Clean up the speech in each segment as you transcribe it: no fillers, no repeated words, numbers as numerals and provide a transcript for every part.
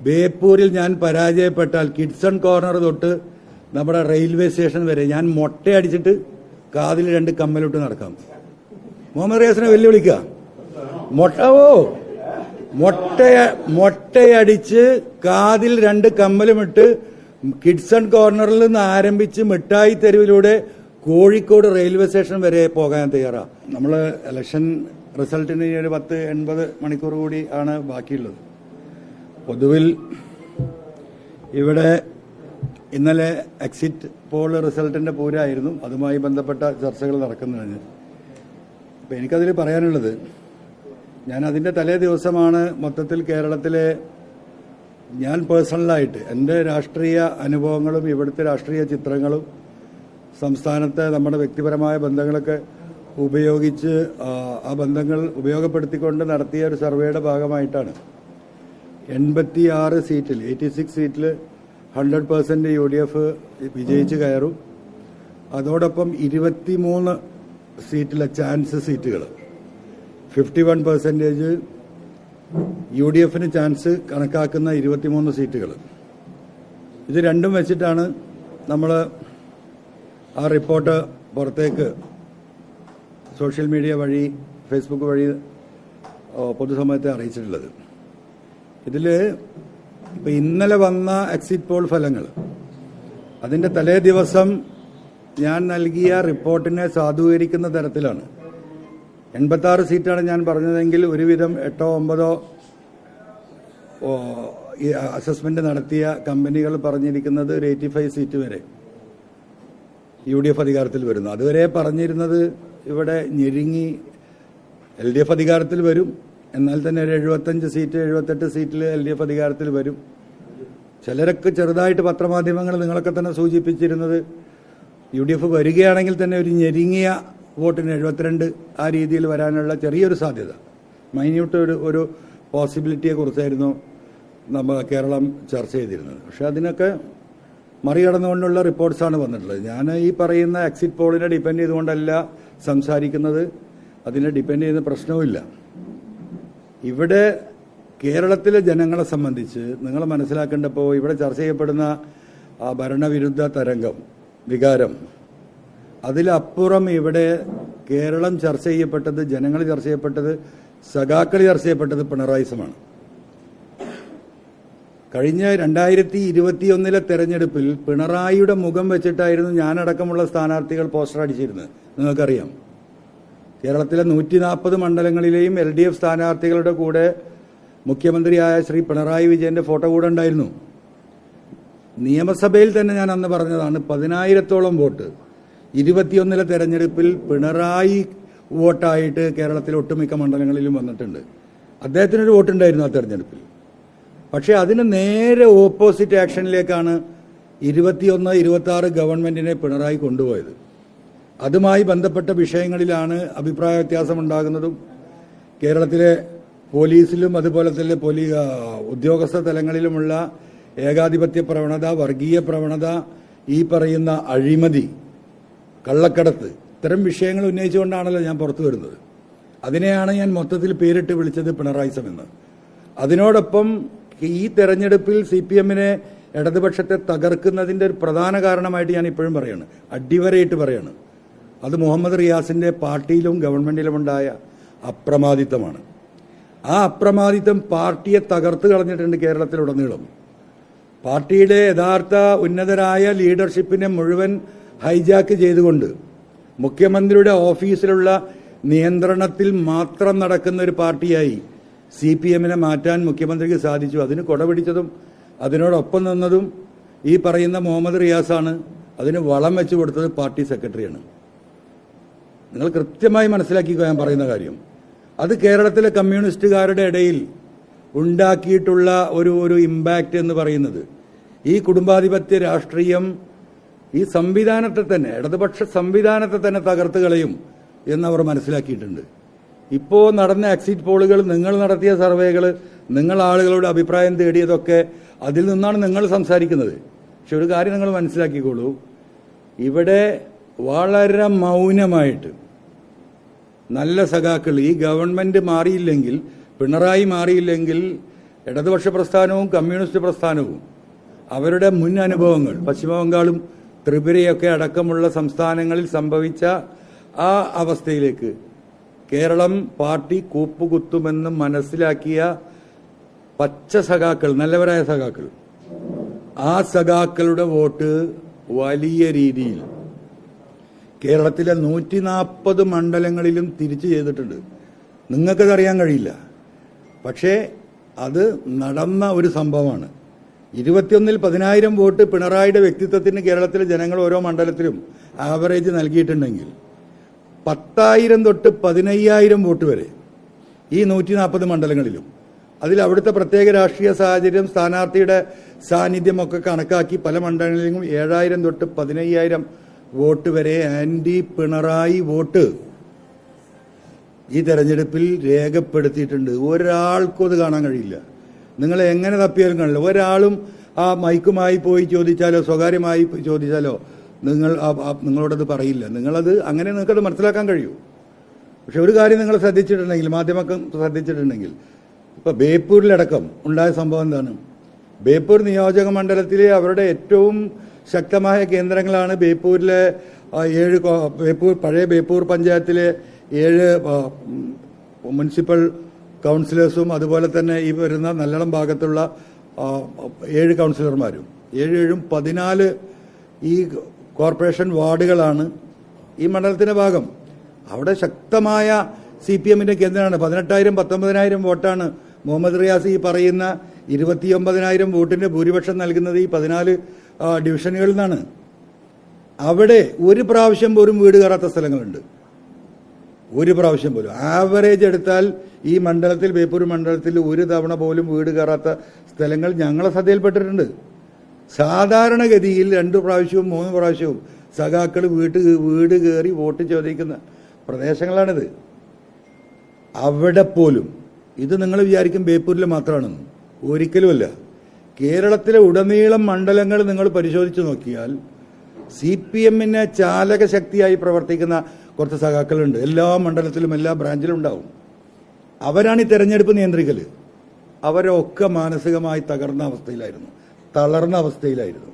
ബേപ്പൂരിൽ ഞാൻ പരാജയപ്പെട്ടാൽ കിഡ്സൺ കോർണർ തൊട്ട് നമ്മുടെ റെയിൽവേ സ്റ്റേഷൻ വരെ ഞാൻ മൊട്ടയടിച്ചിട്ട് കാതിൽ 2 കമ്മലിട്ട് നടക്കാം. മുഹമ്മദ് റിയാസിനെ വെല്ലുവിളിക്കുക. മൊട്ടയടിച്ച് കാതിൽ 2 കമ്മലുമിട്ട് കിഡ്സൺ കോർണറിൽ നിന്ന് ആരംഭിച്ച് മിഠായി തെരുവിലൂടെ കോഴിക്കോട് റെയിൽവേ സ്റ്റേഷൻ വരെ പോകാൻ തയ്യാറാണ്. നമ്മൾ ഇലക്ഷൻ റിസൾട്ടിന് ഒരു 80 മണിക്കൂർ കൂടി ആണ് ബാക്കിയുള്ളത്. പൊതുവിൽ ഇവിടെ ഇന്നലെ എക്സിറ്റ് പോൾ റിസൾട്ടിന്റെ പൂരമായിരുന്നു. അതുമായി ബന്ധപ്പെട്ട ചർച്ചകൾ നടക്കുന്നതിന് അപ്പം എനിക്കതിൽ പറയാനുള്ളത്, ഞാൻ അതിൻ്റെ തലേ ദിവസമാണ് മൊത്തത്തിൽ കേരളത്തിലെ ഞാൻ പേഴ്സണലായിട്ട് എൻ്റെ രാഷ്ട്രീയ അനുഭവങ്ങളും ഇവിടുത്തെ രാഷ്ട്രീയ ചിത്രങ്ങളും സംസ്ഥാനത്തെ നമ്മുടെ വ്യക്തിപരമായ ബന്ധങ്ങളൊക്കെ ഉപയോഗിച്ച് ആ ബന്ധങ്ങൾ ഉപയോഗപ്പെടുത്തിക്കൊണ്ട് നടത്തിയ ഒരു സർവേയുടെ ഭാഗമായിട്ടാണ് 86 സീറ്റിൽ 86 സീറ്റിൽ 100% UDF വിജയിച്ച് കയറും. അതോടൊപ്പം 23 സീറ്റിലെ ചാൻസ് സീറ്റുകൾ 51% UDFന് ചാൻസ് കണക്കാക്കുന്ന 23 സീറ്റുകൾ. ഇത് രണ്ടും വെച്ചിട്ടാണ് നമ്മൾ ആ റിപ്പോർട്ട് പുറത്തേക്ക് സോഷ്യൽ മീഡിയ വഴി ഫേസ്ബുക്ക് വഴി പൊതുസമൂഹത്തെ അറിയിച്ചിട്ടുള്ളത്. ഇതിൽ ഇപ്പം ഇന്നലെ വന്ന എക്സിറ്റ് പോൾ ഫലങ്ങൾ അതിൻ്റെ തലേ ദിവസം ഞാൻ നൽകിയ റിപ്പോർട്ടിനെ സാധൂകരിക്കുന്ന തരത്തിലാണ്. 86 സീറ്റാണ് ഞാൻ പറഞ്ഞതെങ്കിൽ ഒരുവിധം 8-9 അസസ്മെന്റ് നടത്തിയ കമ്പനികൾ പറഞ്ഞിരിക്കുന്നത് ഒരു 85 സീറ്റ് വരെ UDF അധികാരത്തിൽ വരുന്നു. അതുവരെ പറഞ്ഞിരുന്നത് ഇവിടെ ഞെരുങ്ങി LDF അധികാരത്തിൽ വരും, എന്നാൽ തന്നെ ഒരു 75 സീറ്റ് 78 സീറ്റിൽ LDF അധികാരത്തിൽ വരും. ചിലരൊക്കെ ചെറുതായിട്ട് പത്രമാധ്യമങ്ങൾ നിങ്ങളൊക്കെ തന്നെ സൂചിപ്പിച്ചിരുന്നത് UDF വരികയാണെങ്കിൽ തന്നെ ഒരു ഞെരുങ്ങിയ വോട്ടിന് 72 ആ രീതിയിൽ വരാനുള്ള ചെറിയൊരു സാധ്യത, മൈന്യൂട്ട് ഒരു പോസിബിലിറ്റിയെ കുറിച്ചായിരുന്നു നമ്മൾ കേരളം ചർച്ച ചെയ്തിരുന്നത്. പക്ഷെ അതിനൊക്കെ മറികടന്നുകൊണ്ടുള്ള റിപ്പോർട്ട്സാണ് വന്നിട്ടുള്ളത്. ഞാൻ ഈ പറയുന്ന എക്സിറ്റ് പോളിനെ ഡിപ്പെൻഡ് ചെയ്തുകൊണ്ടല്ല സംസാരിക്കുന്നത്, അതിനെ ഡിപ്പെൻഡ് ചെയ്യുന്ന പ്രശ്നവുമില്ല. ഇവിടെ കേരളത്തിലെ ജനങ്ങളെ സംബന്ധിച്ച് നിങ്ങൾ മനസ്സിലാക്കേണ്ടപ്പോൾ ഇവിടെ ചർച്ച ചെയ്യപ്പെടുന്ന ആ ഭരണവിരുദ്ധ തരംഗം വികാരം, അതിലപ്പുറം ഇവിടെ കേരളം ചർച്ച ചെയ്യപ്പെട്ടത്, ജനങ്ങൾ ചർച്ച ചെയ്യപ്പെട്ടത്, സഖാക്കൾ ചർച്ച ചെയ്യപ്പെട്ടത് പിണറായിസമാണ്. കഴിഞ്ഞ 2021 തെരഞ്ഞെടുപ്പിൽ പിണറായിയുടെ മുഖം വെച്ചിട്ടായിരുന്നു ഞാനടക്കമുള്ള സ്ഥാനാർത്ഥികൾ പോസ്റ്റർ അടിച്ചിരുന്നത്. നിങ്ങൾക്കറിയാം, കേരളത്തിലെ 140 മണ്ഡലങ്ങളിലെയും LDF സ്ഥാനാർത്ഥികളുടെ കൂടെ മുഖ്യമന്ത്രിയായ ശ്രീ പിണറായി വിജയന്റെ ഫോട്ടോ കൂടെ ഉണ്ടായിരുന്നു. നിയമസഭയിൽ തന്നെ ഞാൻ അന്ന് പറഞ്ഞതാണ്, 10,000-ഓളം വോട്ട് 21 തെരഞ്ഞെടുപ്പിൽ പിണറായി വോട്ടായിട്ട് കേരളത്തിലെ ഒട്ടുമിക്ക മണ്ഡലങ്ങളിലും വന്നിട്ടുണ്ട്. അദ്ദേഹത്തിനൊരു വോട്ടുണ്ടായിരുന്നു ആ തെരഞ്ഞെടുപ്പിൽ. പക്ഷേ അതിന് നേരെ ഓപ്പോസിറ്റ് ആക്ഷനിലേക്കാണ് 21-26 ഗവൺമെന്റിനെ പിണറായി കൊണ്ടുപോയത്. അതുമായി ബന്ധപ്പെട്ട വിഷയങ്ങളിലാണ് അഭിപ്രായ വ്യത്യാസം ഉണ്ടാകുന്നതും. കേരളത്തിലെ പോലീസിലും അതുപോലെ തന്നെ ഉദ്യോഗസ്ഥ തലങ്ങളിലുമുള്ള ഏകാധിപത്യ പ്രവണത, വർഗീയ പ്രവണത, ഈ പറയുന്ന അഴിമതി, കള്ളക്കടത്ത്, ഇത്തരം വിഷയങ്ങൾ ഉന്നയിച്ചുകൊണ്ടാണല്ലോ ഞാൻ പുറത്തു വരുന്നത്. അതിനെയാണ് ഞാൻ മൊത്തത്തിൽ പേരിട്ട് വിളിച്ചത് പിണറായിസം എന്ന്. അതിനോടൊപ്പം ഈ തെരഞ്ഞെടുപ്പിൽ CPMനെ ഇടതുപക്ഷത്തെ തകർക്കുന്നതിന്റെ ഒരു പ്രധാന കാരണമായിട്ട് ഞാൻ ഇപ്പോഴും പറയാണ്, അടിവരയിട്ട് പറയാണ്, അത് മുഹമ്മദ് റിയാസിന്റെ പാർട്ടിയിലും ഗവൺമെന്റിലുമുണ്ടായ അപ്രമാദിത്വമാണ്. ആ അപ്രമാദിത്വം പാർട്ടിയെ തകർത്ത് കളഞ്ഞിട്ടുണ്ട് കേരളത്തിലുടനീളം. പാർട്ടിയുടെ യഥാർത്ഥ ഉന്നതരായ ലീഡർഷിപ്പിനെ മുഴുവൻ ഹൈജാക്ക് ചെയ്തുകൊണ്ട് മുഖ്യമന്ത്രിയുടെ ഓഫീസിലുള്ള നിയന്ത്രണത്തിൽ മാത്രം നടക്കുന്ന ഒരു പാർട്ടിയായി CPMനെ മാറ്റാൻ മുഖ്യമന്ത്രിക്ക് സാധിച്ചു. അതിന് കൊടപിടിച്ചതും അതിനോടൊപ്പം നിന്നതും ഈ പറയുന്ന മുഹമ്മദ് റിയാസാണ്. അതിന് വളം വെച്ചു കൊടുത്തത് പാർട്ടി സെക്രട്ടറിയാണ്. നിങ്ങൾ കൃത്യമായി മനസ്സിലാക്കിക്കോ ഞാൻ പറയുന്ന കാര്യം. അത് കേരളത്തിലെ കമ്മ്യൂണിസ്റ്റുകാരുടെ ഇടയിൽ ഉണ്ടാക്കിയിട്ടുള്ള ഒരു ഇമ്പാക്റ്റ് എന്ന് പറയുന്നത് ഈ കുടുംബാധിപത്യ രാഷ്ട്രീയം ഈ സംവിധാനത്തെ തന്നെ, ഇടതുപക്ഷ സംവിധാനത്തെ തന്നെ തകർത്ത് കളയും എന്നവർ മനസ്സിലാക്കിയിട്ടുണ്ട്. ഇപ്പോൾ നടന്ന എക്സിറ്റ് പോളുകൾ, നിങ്ങൾ നടത്തിയ സർവേകൾ, നിങ്ങൾ ആളുകളുടെ അഭിപ്രായം തേടിയതൊക്കെ അതിൽ നിന്നാണ് നിങ്ങൾ സംസാരിക്കുന്നത്. പക്ഷെ ഒരു കാര്യം നിങ്ങൾ മനസ്സിലാക്കിക്കോളൂ, ഇവിടെ വളരെ മൗനമായിട്ട് നല്ല സഖാക്കൾ, ഈ ഗവൺമെന്റ് മാറിയില്ലെങ്കിൽ, പിണറായി മാറിയില്ലെങ്കിൽ ഇടതുപക്ഷ പ്രസ്ഥാനവും കമ്മ്യൂണിസ്റ്റ് പ്രസ്ഥാനവും അവരുടെ മുൻ അനുഭവങ്ങൾ പശ്ചിമബംഗാളും ത്രിപുരയൊക്കെ അടക്കമുള്ള സംസ്ഥാനങ്ങളിൽ സംഭവിച്ച ആ അവസ്ഥയിലേക്ക് കേരളം പാർട്ടി കൂപ്പുകുത്തുമെന്ന് മനസ്സിലാക്കിയ പച്ച സഖാക്കൾ, നല്ലവരായ സഖാക്കൾ, ആ സഖാക്കളുടെ വോട്ട് വലിയ രീതിയിൽ കേരളത്തിലെ 140 മണ്ഡലങ്ങളിലും തിരിച്ചു ചെയ്തിട്ടുണ്ട്. നിങ്ങൾക്കതറിയാൻ കഴിയില്ല, പക്ഷേ അത് നടന്ന ഒരു സംഭവമാണ്. 21-ൽ 10,000 വോട്ട് പിണറായിയുടെ വ്യക്തിത്വത്തിന് കേരളത്തിലെ ജനങ്ങൾ ഓരോ മണ്ഡലത്തിലും ആവറേജ് നൽകിയിട്ടുണ്ടെങ്കിൽ 10,000 തൊട്ട് 15,000 വോട്ട് വരെ ഈ 140 മണ്ഡലങ്ങളിലും, അതിൽ അവിടുത്തെ പ്രത്യേക രാഷ്ട്രീയ സാഹചര്യം, സ്ഥാനാർത്ഥിയുടെ സാന്നിധ്യമൊക്കെ കണക്കാക്കി പല മണ്ഡലങ്ങളിലും 7,000 തൊട്ട് 15,000 വോട്ട് വരെ ആന്റി പിണറായി വോട്ട് ഈ തെരഞ്ഞെടുപ്പിൽ രേഖപ്പെടുത്തിയിട്ടുണ്ട്. ഒരാൾക്കും അത് കാണാൻ കഴിയില്ല. നിങ്ങൾ എങ്ങനെ തപ്പിയാലും കാണില്ല. ഒരാളും ആ മൈക്കുമായി പോയി ചോദിച്ചാലോ സ്വകാര്യമായി ചോദിച്ചാലോ നിങ്ങളോടത് പറയില്ല. നിങ്ങളത് അങ്ങനെ നിങ്ങൾക്കത് മനസ്സിലാക്കാൻ കഴിയൂ. പക്ഷെ ഒരു കാര്യം നിങ്ങൾ ശ്രദ്ധിച്ചിട്ടുണ്ടെങ്കിൽ, മാധ്യമങ്ങൾ ശ്രദ്ധിച്ചിട്ടുണ്ടെങ്കിൽ, ഇപ്പൊ ബേപ്പൂരിലടക്കം ഉണ്ടായ സംഭവം എന്താണ്? ബേപ്പൂർ നിയോജക മണ്ഡലത്തിലെ അവരുടെ ഏറ്റവും ശക്തമായ കേന്ദ്രങ്ങളാണ് ബേപ്പൂരിലെ 7 പഴയ ബേപ്പൂർ പഞ്ചായത്തിലെ 7 മുനിസിപ്പൽ കൗൺസിലേഴ്സും അതുപോലെ തന്നെ ഈ വരുന്ന നല്ലളം ഭാഗത്തുള്ള 7 കൗൺസിലർമാരും 7 14 ഈ കോർപ്പറേഷൻ വാർഡുകളാണ് ഈ മണ്ഡലത്തിന്റെ ഭാഗം. അവിടെ ശക്തമായ CPM-ന്റെ കേന്ദ്രമാണ്. 18,000 19,000 വോട്ടാണ് മുഹമ്മദ് റിയാസ് ഈ പറയുന്ന 29,000 വോട്ടിന്റെ ഭൂരിപക്ഷം നൽകുന്നത് ഈ 14 ഡിവിഷനുകളിൽ നിന്നാണ്. അവിടെ ഒരു പ്രാവശ്യം പോലും വീട് കയറാത്ത സ്ഥലങ്ങളുണ്ട്. ഒരു പ്രാവശ്യം പോലും. ആവറേജ് എടുത്താൽ ഈ മണ്ഡലത്തിൽ, ബേപ്പൂർ മണ്ഡലത്തിൽ ഒരു തവണ പോലും വീട് കയറാത്ത സ്ഥലങ്ങൾ ഞങ്ങളെ ശ്രദ്ധയിൽപ്പെട്ടിട്ടുണ്ട്. സാധാരണഗതിയിൽ 2 പ്രാവശ്യവും 3 പ്രാവശ്യവും സഖാക്കൾ വീട് കയറി വോട്ട് ചോദിക്കുന്ന പ്രദേശങ്ങളാണിത്. അവിടെ പോലും ഇത് നിങ്ങൾ വിചാരിക്കും ബേപ്പൂരിൽ മാത്രമാണെന്ന്. ഒരിക്കലുമല്ല. കേരളത്തിലെ ഉടനീളം മണ്ഡലങ്ങൾ നിങ്ങൾ പരിശോധിച്ച് നോക്കിയാൽ CPM-ന് ചാലക ശക്തിയായി പ്രവർത്തിക്കുന്ന കുറച്ച് സഖാക്കളുണ്ട്. എല്ലാ മണ്ഡലത്തിലും എല്ലാ ബ്രാഞ്ചിലും ഉണ്ടാവും. അവരാണ് ഈ തെരഞ്ഞെടുപ്പ് നിയന്ത്രിക്കല്. അവരൊക്കെ മാനസികമായി തളർന്ന അവസ്ഥയിലായിരുന്നു.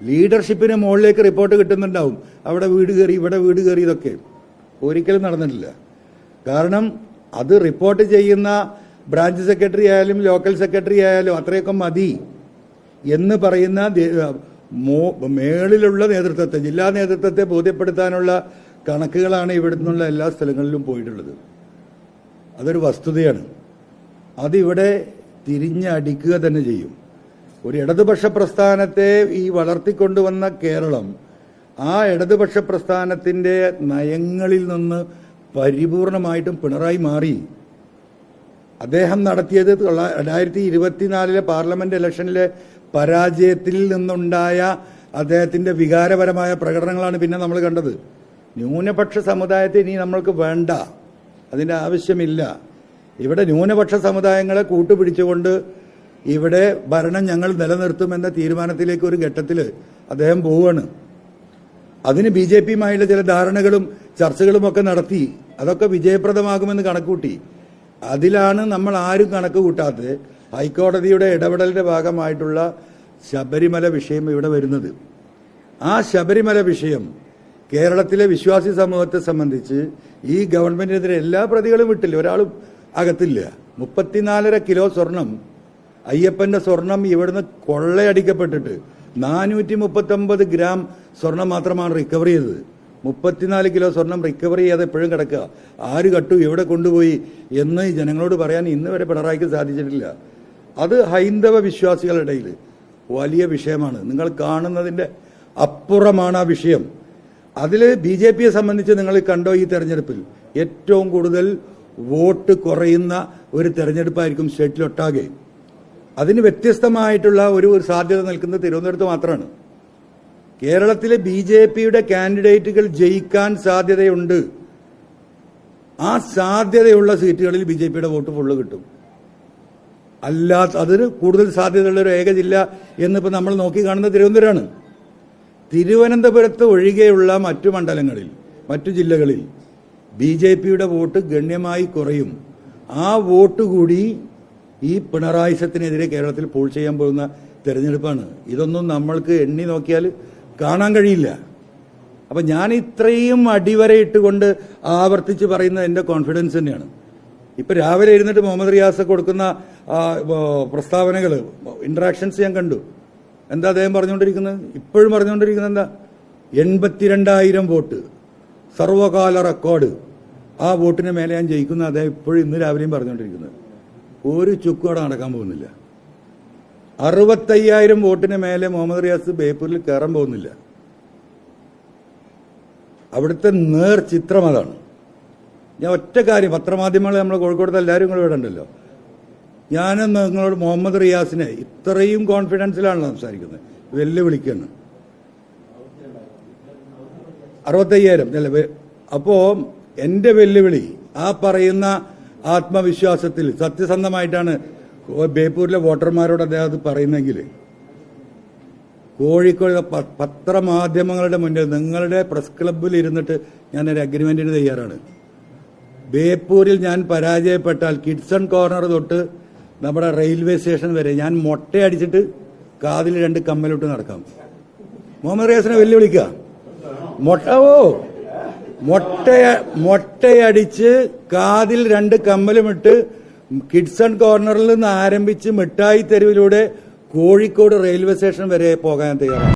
ലീഡർഷിപ്പിന് മുകളിലേക്ക് റിപ്പോർട്ട് കിട്ടുന്നുണ്ടാവും, അവിടെ വീട് കയറി ഇവിടെ വീട് കയറി. ഇതൊക്കെ ഒരിക്കലും നടന്നിട്ടില്ല. കാരണം അത് റിപ്പോർട്ട് ചെയ്യുന്ന ബ്രാഞ്ച് സെക്രട്ടറി ആയാലും ലോക്കൽ സെക്രട്ടറി ആയാലും അത്രയൊക്കെ മതി എന്ന് പറയുന്ന മേളിലുള്ള നേതൃത്വത്തെ, ജില്ലാ നേതൃത്വത്തെ ബോധ്യപ്പെടുത്താനുള്ള കണക്കുകളാണ് ഇവിടെ നിന്നുള്ള എല്ലാ സ്ഥലങ്ങളിലും പോയിട്ടുള്ളത്. അതൊരു വസ്തുതയാണ്. അതിവിടെ തിരിഞ്ഞടിക്കുക തന്നെ ചെയ്യും. ഒരു ഇടതുപക്ഷ പ്രസ്ഥാനത്തെ ഈ വളർത്തിക്കൊണ്ടുവന്ന കേരളം ആ ഇടതുപക്ഷ പ്രസ്ഥാനത്തിന്റെ നയങ്ങളിൽ നിന്ന് പരിപൂർണമായിട്ടും പിണറായി മാറി. അദ്ദേഹം നടത്തിയത് 2024 പാർലമെന്റ് ഇലക്ഷനിലെ പരാജയത്തിൽ നിന്നുണ്ടായ അദ്ദേഹത്തിന്റെ വികാരപരമായ പ്രകടനങ്ങളാണ് പിന്നെ നമ്മൾ കണ്ടത്. ന്യൂനപക്ഷ സമുദായത്തെ ഇനി നമ്മൾക്ക് വേണ്ട, അതിന്റെ ആവശ്യമില്ല. ഇവിടെ ന്യൂനപക്ഷ സമുദായങ്ങളെ കൂട്ടുപിടിച്ചുകൊണ്ട് ഇവിടെ ഭരണം ഞങ്ങൾ നിലനിർത്തുമെന്ന തീരുമാനത്തിലേക്ക് ഒരു ഘട്ടത്തിൽ അദ്ദേഹം പോവുകയാണ്. അതിന് BJP-യുമായുള്ള ചില ധാരണകളും ചർച്ചകളും ഒക്കെ നടത്തി. അതൊക്കെ വിജയപ്രദമാകുമെന്ന് കണക്കൂട്ടി. അതിലാണ് നമ്മൾ ആരും കണക്ക് കൂട്ടാത്തത് ഹൈക്കോടതിയുടെ ഇടപെടലിന്റെ ഭാഗമായിട്ടുള്ള ശബരിമല വിഷയം ഇവിടെ വരുന്നത്. ആ ശബരിമല വിഷയം കേരളത്തിലെ വിശ്വാസി സമൂഹത്തെ സംബന്ധിച്ച് ഈ ഗവൺമെന്റിനെതിരെ എല്ലാ പ്രതികളും വിട്ടില്ല, ഒരാളും അകത്തില്ല. 34.5 കിലോ സ്വർണം, അയ്യപ്പന്റെ സ്വർണം ഇവിടുന്ന് കൊള്ളയടിക്കപ്പെട്ടിട്ട് 439 ഗ്രാം സ്വർണം മാത്രമാണ് റിക്കവർ ചെയ്തത്. 34 കിലോ സ്വർണം റിക്കവർ ചെയ്യാതെ എപ്പോഴും കിടക്കുക. ആര് കട്ടു, എവിടെ കൊണ്ടുപോയി എന്ന് ജനങ്ങളോട് പറയാൻ ഇന്ന് വരെ പിണറായിക്ക് സാധിച്ചിട്ടില്ല. അത് ഹൈന്ദവ വിശ്വാസികളുടെ ഇടയിൽ വലിയ വിഷയമാണ്. നിങ്ങൾ കാണുന്നതിന്റെ അപ്പുറമാണ് ആ വിഷയം. അതിൽ BJP-യെ സംബന്ധിച്ച് നിങ്ങൾ കണ്ടോ, ഈ തെരഞ്ഞെടുപ്പിൽ ഏറ്റവും കൂടുതൽ വോട്ട് കുറയുന്ന ഒരു തെരഞ്ഞെടുപ്പായിരിക്കും സ്റ്റേറ്റിലൊട്ടാകെ. അതിന് വ്യത്യസ്തമായിട്ടുള്ള ഒരു സാധ്യത നിൽക്കുന്നത് തിരുവനന്തപുരത്ത് മാത്രമാണ്. കേരളത്തിലെ BJP-യുടെ കാൻഡിഡേറ്റുകൾ ജയിക്കാൻ സാധ്യതയുണ്ട്. ആ സാധ്യതയുള്ള സീറ്റുകളിൽ BJP-യുടെ വോട്ട് ഫുള്ള് കിട്ടും. അതിന് കൂടുതൽ സാധ്യതയുള്ള ഒരു ഏക ജില്ല എന്നിപ്പോൾ നമ്മൾ നോക്കി കാണുന്നത് തിരുവനന്തപുരമാണ്. തിരുവനന്തപുരത്ത് ഒഴികെയുള്ള മറ്റു മണ്ഡലങ്ങളിൽ, മറ്റു ജില്ലകളിൽ BJP-യുടെ വോട്ട് ഗണ്യമായി കുറയും. ആ വോട്ട് കൂടി ഈ പിണറായിസത്തിനെതിരെ കേരളത്തിൽ പോൾ ചെയ്യാൻ പോകുന്ന തെരഞ്ഞെടുപ്പാണ്. ഇതൊന്നും നമ്മൾക്ക് എണ്ണി നോക്കിയാൽ കാണാൻ കഴിയില്ല. അപ്പം ഞാൻ ഇത്രയും അടിവരയിട്ടുകൊണ്ട് ആവർത്തിച്ച് പറയുന്നത് എൻ്റെ കോൺഫിഡൻസ് തന്നെയാണ്. ഇപ്പം രാവിലെ ഇരുന്നിട്ട് മുഹമ്മദ് റിയാസ് കൊടുക്കുന്ന പ്രസ്താവനകൾ, ഇന്ററാക്ഷൻസ് ഞാൻ കണ്ടു. എന്താ അദ്ദേഹം പറഞ്ഞുകൊണ്ടിരിക്കുന്നത്? ഇപ്പോഴും പറഞ്ഞുകൊണ്ടിരിക്കുന്നത് എന്താ? 82,000 വോട്ട്, സർവകാല റെക്കോർഡ്. ആ വോട്ടിന് മേലെ ഞാൻ ജയിക്കുന്ന അദ്ദേഹം ഇപ്പോഴും ഇന്ന് രാവിലെയും പറഞ്ഞുകൊണ്ടിരിക്കുന്നത്. ഒരു ചുക്കോടെ നടക്കാൻ പോകുന്നില്ല. 65,000 വോട്ടിന് മേലെ മുഹമ്മദ് റിയാസ് ബേപ്പൂരിൽ കയറാൻ പോകുന്നില്ല. അവിടുത്തെ നേർ ചിത്രം അതാണ്. ഞാൻ ഒറ്റ കാര്യം, പത്രമാധ്യമങ്ങൾ നമ്മൾ കോഴിക്കോടത്തെ എല്ലാവരും കൂടെ ഇവിടെ ഉണ്ടല്ലോ, ഞാൻ നിങ്ങളോട് മുഹമ്മദ് റിയാസിനെ ഇത്രയും കോൺഫിഡൻസിലാണല്ലോ സംസാരിക്കുന്നത്, വെല്ലുവിളിക്കുകയാണ്. 65,000 അല്ലേ? അപ്പോൾ എൻ്റെ വെല്ലുവിളി ആ പറയുന്ന ആത്മവിശ്വാസത്തിൽ സത്യസന്ധമായിട്ടാണ് ബേപ്പൂരിലെ വോട്ടർമാരോട് അദ്ദേഹം അത് പറയുന്നെങ്കിൽ, കോഴിക്കോട് പത്രമാധ്യമങ്ങളുടെ മുന്നിൽ നിങ്ങളുടെ പ്രസ് ക്ലബ്ബിൽ ഇരുന്നിട്ട് ഞാനൊരു അഗ്രിമെന്റിന് തയ്യാറാണ്. ബേപ്പൂരിൽ ഞാൻ പരാജയപ്പെട്ടാൽ കിഡ്സൺ കോർണർ തൊട്ട് നമ്മുടെ റെയിൽവേ സ്റ്റേഷൻ വരെ ഞാൻ മൊട്ടയടിച്ചിട്ട് കാതിൽ 2 കമ്മലിട്ട് നടക്കാം. മുഹമ്മദ് റിയാസിനെ വെല്ലുവിളിക്കുക. മൊട്ടയടിച്ച് കാതിൽ 2 കമ്മലുമിട്ട് കിഡ്സൺ കോർണറിൽ നിന്ന് ആരംഭിച്ച് മിഠായി തെരുവിലൂടെ കോഴിക്കോട് റെയിൽവേ സ്റ്റേഷൻ വരെ പോകാൻ തയ്യാറാണ്.